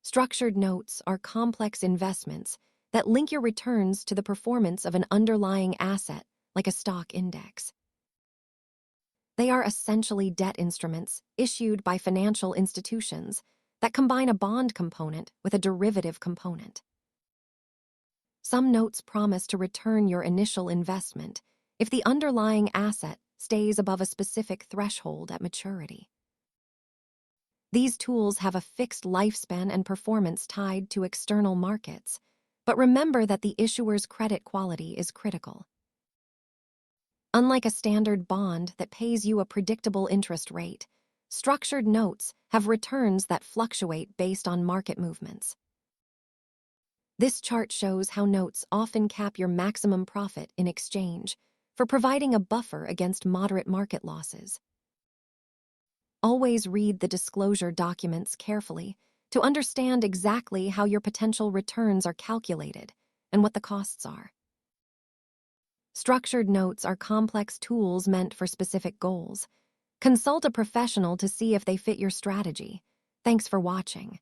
Structured notes are complex investments that link your returns to the performance of an underlying asset, like a stock index. They are essentially debt instruments issued by financial institutions that combine a bond component with a derivative component. Some notes promise to return your initial investment if the underlying asset stays above a specific threshold at maturity. These tools have a fixed lifespan and performance tied to external markets, but remember that the issuer's credit quality is critical. Unlike a standard bond that pays you a predictable interest rate, structured notes have returns that fluctuate based on market movements. This chart shows how notes often cap your maximum profit in exchange for providing a buffer against moderate market losses. Always read the disclosure documents carefully to understand exactly how your potential returns are calculated and what the costs are. Structured notes are complex tools meant for specific goals. Consult a professional to see if they fit your strategy. Thanks for watching.